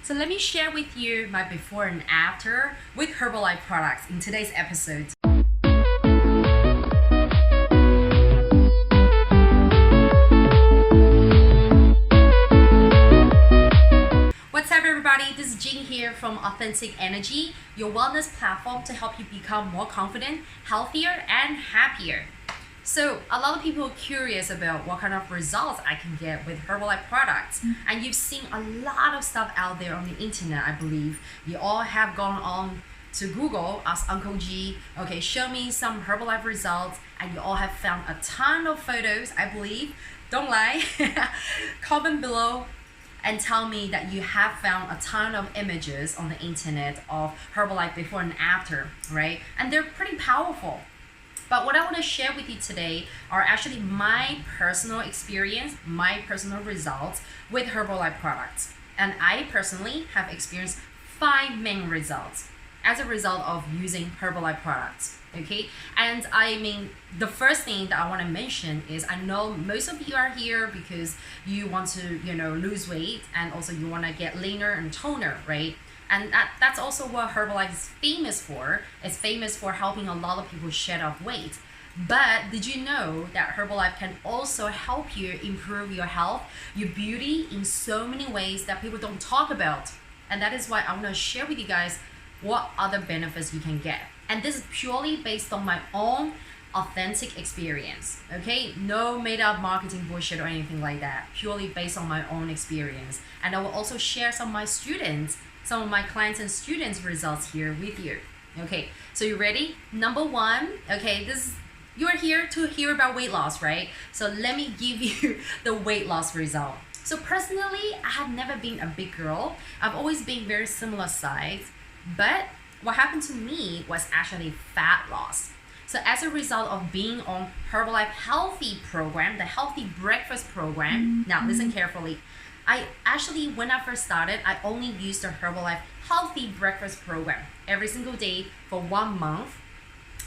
So let me share with you my before and after with Herbalife products in today's episode. What's up everybody, this is Jean here from Authentic Energy, your wellness platform to help you become more confident, healthier, and happier. So a lot of people are curious about what kind of results I can get with Herbalife products. And you've seen a lot of stuff out there on the internet, I believe. You all have gone on to Google, ask Uncle G, okay, show me some Herbalife results. And you all have found a ton of photos, I believe. Don't lie. Comment below and tell me that you have found a ton of images on the internet of Herbalife before and after, right? And they're pretty powerful. But what I want to share with you today are actually my personal experience, my personal results with Herbalife products. And I personally have experienced 5 main results as a result of using Herbalife products. Okay, and I mean, the first thing that I want to mention is I know most of you are here because you want to, lose weight, and also you want to get leaner and toner, right? And that's also what Herbalife is famous for. It's famous for helping a lot of people shed off weight. But did you know that Herbalife can also help you improve your health, your beauty in so many ways that people don't talk about? And that is why I want to share with you guys what other benefits you can get. And this is purely based on my own authentic experience, okay? No made up marketing bullshit or anything like that. Purely based on my own experience. And I will also share some of my clients and students' results here with you. Okay, so you ready? Number 1, okay, you're here to hear about weight loss, right? So let me give you the weight loss result. So personally, I have never been a big girl. I've always been very similar size, but what happened to me was actually fat loss. So as a result of being on Herbalife Healthy program, the Healthy Breakfast program, now listen carefully. I actually, when I first started, I only used the Herbalife Healthy Breakfast program every single day for 1 month.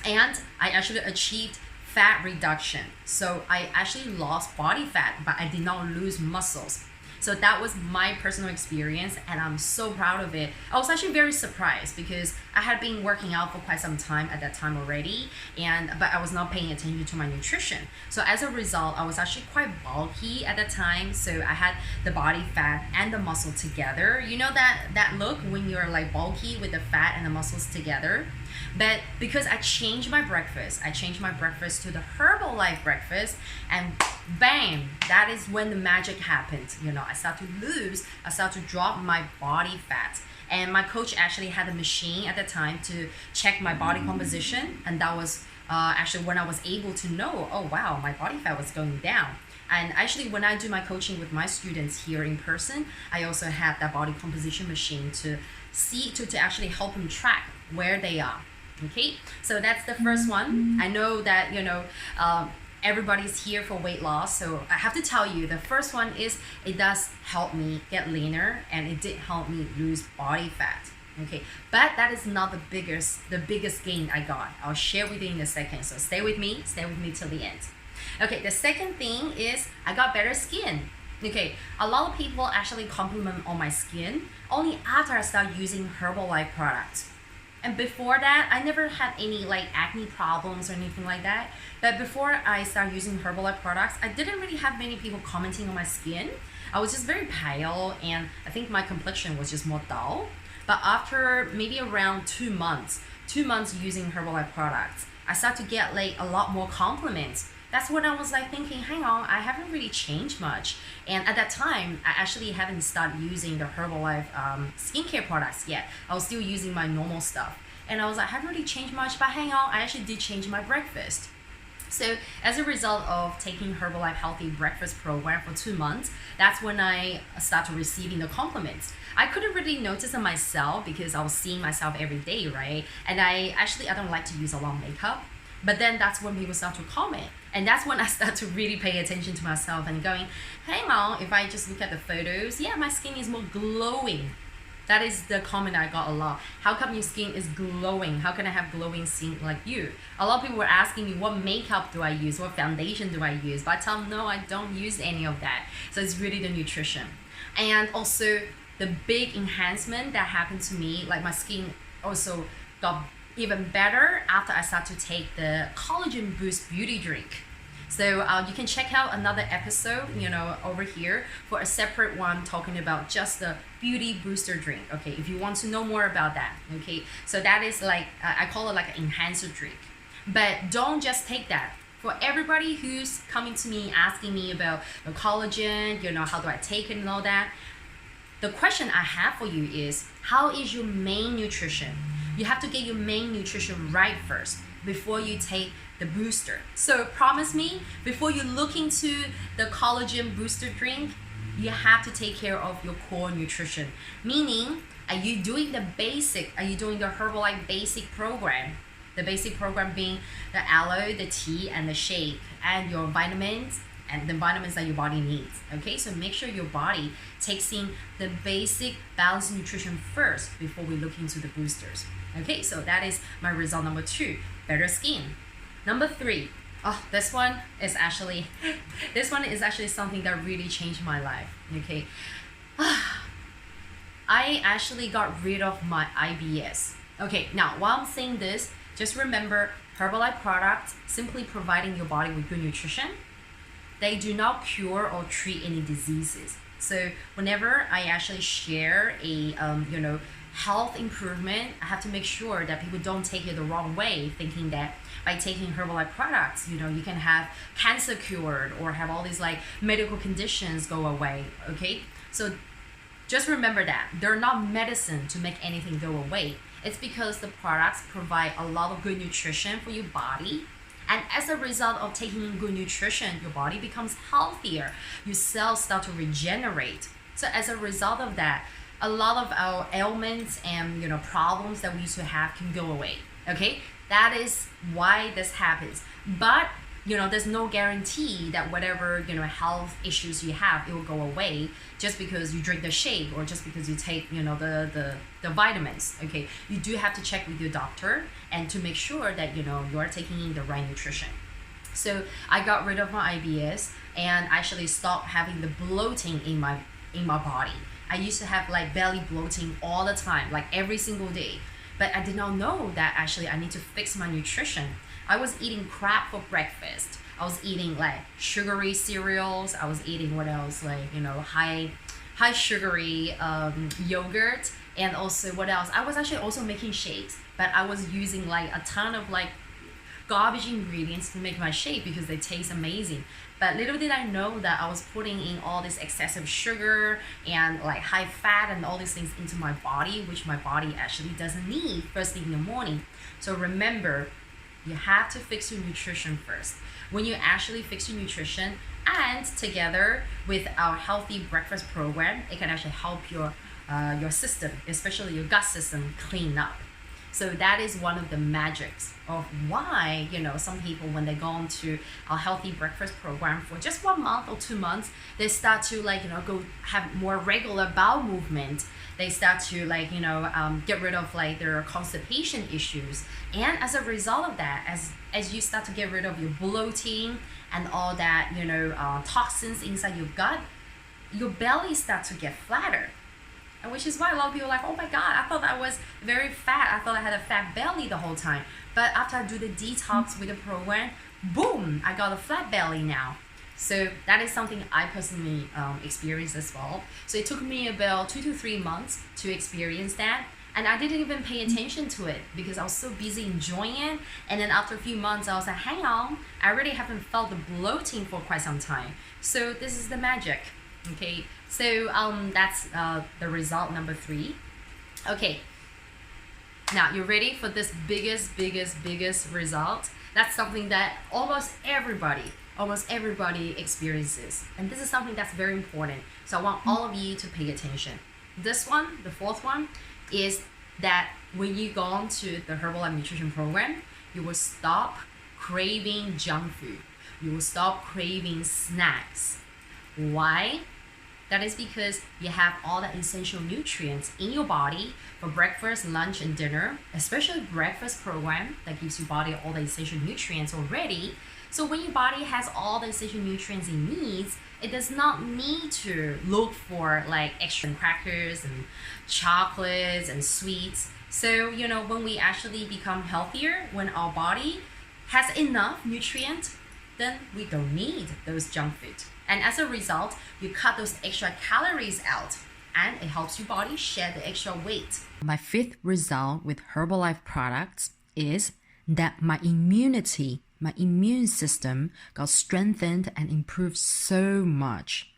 And I actually achieved fat reduction. So I actually lost body fat, but I did not lose muscles. So that was my personal experience, and I'm so proud of it. I was actually very surprised because I had been working out for quite some time at that time already, but I was not paying attention to my nutrition. So as a result, I was actually quite bulky at the time. So I had the body fat and the muscle together. You know that look when you're like bulky with the fat and the muscles together? But because I changed my breakfast to the Herbalife breakfast, and bam, that is when the magic happened. I start to drop my body fat. And my coach actually had a machine at the time to check my body composition. And that was actually when I was able to know, oh wow, my body fat was going down. And actually, when I do my coaching with my students here in person, I also have that body composition machine to actually help them track where they are. Okay, so that's the first one. I know that everybody's here for weight loss, so I have to tell you, the first one is it does help me get leaner, and it did help me lose body fat. Okay, but that is not the biggest gain I got. I'll share with you in a second, so stay with me till the end. Okay, the second thing is I got better skin. Okay, a lot of people actually compliment on my skin only after I start using Herbalife products. And before that, I never had any acne problems or anything like that. But before I started using Herbalife products, I didn't really have many people commenting on my skin. I was just very pale, and I think my complexion was just more dull. But after maybe around 2 months using Herbalife products, I started to get a lot more compliments. That's when I was thinking, hang on, I haven't really changed much. And at that time, I actually haven't started using the Herbalife skincare products yet. I was still using my normal stuff. And I was like, I haven't really changed much, but hang on, I actually did change my breakfast. So as a result of taking Herbalife Healthy Breakfast program for 2 months, that's when I started receiving the compliments. I couldn't really notice it myself because I was seeing myself every day, right? And I don't like to use a lot of makeup. But then that's when people start to comment. And that's when I start to really pay attention to myself and going, hang on, if I just look at the photos, yeah, my skin is more glowing. That is the comment I got a lot. How come your skin is glowing? How can I have glowing skin like you? A lot of people were asking me, what makeup do I use? What foundation do I use? But I tell them, no, I don't use any of that. So it's really the nutrition. And also, the big enhancement that happened to me, like my skin also got even better after I started to take the collagen boost beauty drink. So you can check out another episode, over here for a separate one talking about just the beauty booster drink. Okay, if you want to know more about that. Okay, so that is like I call it like an enhancer drink. But don't just take that. For everybody who's coming to me asking me about the collagen, how do I take it and all that, the question I have for you is, how is your main nutrition? You have to get your main nutrition right first before you take the booster. So promise me, before you look into the collagen booster drink, you have to take care of your core nutrition. Meaning, are you doing the Herbalife basic program? The basic program being the aloe, the tea, and the shake, and your vitamins, and the vitamins that your body needs. Okay, so make sure your body takes in the basic balanced nutrition first before we look into the boosters. Okay, so that is my result number 2, better skin. Number 3, this one is actually something that really changed my life. Okay, I actually got rid of my IBS. Okay, now while I'm saying this, just remember, Herbalife products simply providing your body with good nutrition. They do not cure or treat any diseases. So whenever I actually share a health improvement, I have to make sure that people don't take it the wrong way, thinking that by taking Herbalife products, you can have cancer cured or have all these like medical conditions go away. Okay, so just remember that they're not medicine to make anything go away. It's because the products provide a lot of good nutrition for your body. And as a result of taking in good nutrition, your body becomes healthier. Your cells start to regenerate. So as a result of that, a lot of our ailments and problems that we used to have can go away. Okay, that is why this happens. But there's no guarantee that whatever health issues you have, it will go away just because you drink the shake or just because you take the vitamins. Okay, you do have to check with your doctor and to make sure that you are taking in the right nutrition. So I got rid of my IBS and actually stopped having the bloating in my body. I used to have like belly bloating all the time, like every single day. But I did not know that actually I need to fix my nutrition. I was eating crap for breakfast. I was eating like sugary cereals. I was eating what else? Like, high sugary yogurt. And also what else? I was actually also making shakes, but I was using like a ton of like garbage ingredients to make my shake because they taste amazing. But little did I know that I was putting in all this excessive sugar and like high fat and all these things into my body, which my body actually doesn't need first thing in the morning. So remember, you have to fix your nutrition first. When you actually fix your nutrition and together with our healthy breakfast program, it can actually help your system, especially your gut system, clean up. So that is one of the magics of why, some people, when they go on to a healthy breakfast program for just 1 month or 2 months, they start to go have more regular bowel movement. They start to get rid of like their constipation issues. And as a result of that, as you start to get rid of your bloating and all that, toxins inside your gut, your belly starts to get flatter. Which is why a lot of people are like, oh my God, I thought I was very fat. I thought I had a fat belly the whole time. But after I do the detox with the program, boom, I got a flat belly now. So that is something I personally experienced as well. So it took me about 2 to 3 months to experience that. And I didn't even pay attention to it because I was so busy enjoying it. And then after a few months, I was like, hang on, I really haven't felt the bloating for quite some time. So this is the magic. Okay, so that's the result number 3. Okay, now you're ready for this biggest result. That's something that almost everybody experiences, and this is something that's very important. So I want all of you to pay attention. This one, the 4th one, is that when you go on to the Herbalife Nutrition Program, you will stop craving junk food. You will stop craving snacks. Why? That is because you have all the essential nutrients in your body for breakfast, lunch, and dinner, especially breakfast program that gives your body all the essential nutrients already. So when your body has all the essential nutrients it needs, It does not need to look for like extra crackers and chocolates and sweets. So, when we actually become healthier, when our body has enough nutrients, then we don't need those junk food. And as a result, you cut those extra calories out and it helps your body shed the extra weight. My fifth result with Herbalife products is that my immune system got strengthened and improved so much.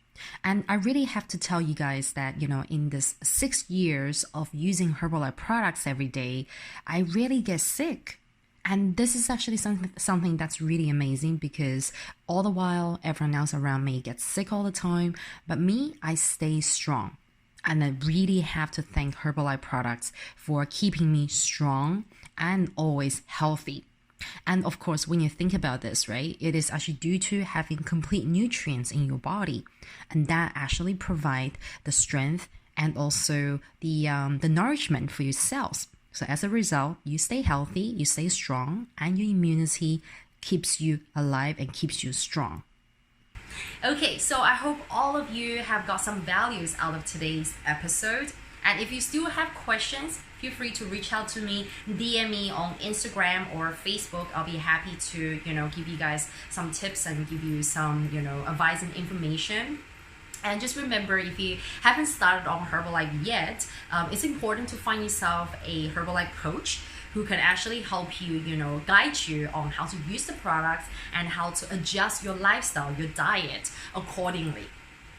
And I really have to tell you guys that, in this 6 years of using Herbalife products every day, I really get sick. And this is actually something that's really amazing because all the while, everyone else around me gets sick all the time. But me, I stay strong. And I really have to thank Herbalife products for keeping me strong and always healthy. And of course, when you think about this, right, it is actually due to having complete nutrients in your body. And that actually provide the strength and also the nourishment for your cells. So as a result, you stay healthy, you stay strong, and your immunity keeps you alive and keeps you strong. Okay, so I hope all of you have got some values out of today's episode. And if you still have questions, feel free to reach out to me, DM me on Instagram or Facebook. I'll be happy to, give you guys some tips and give you some, advice and information. And just remember, if you haven't started on Herbalife yet, it's important to find yourself a Herbalife coach who can actually help you, guide you on how to use the products and how to adjust your lifestyle, your diet accordingly.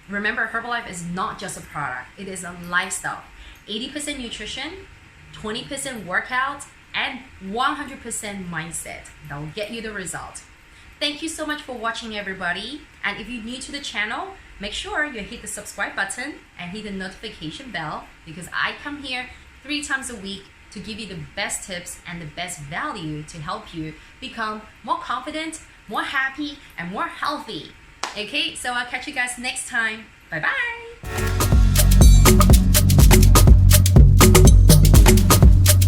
Remember, Herbalife is not just a product, it is a lifestyle. 80% nutrition, 20% workout, and 100% mindset. That will get you the result. Thank you so much for watching, everybody. And if you're new to the channel, make sure you hit the subscribe button and hit the notification bell because I come here 3 times a week to give you the best tips and the best value to help you become more confident, more happy, and more healthy. Okay, so I'll catch you guys next time. Bye-bye.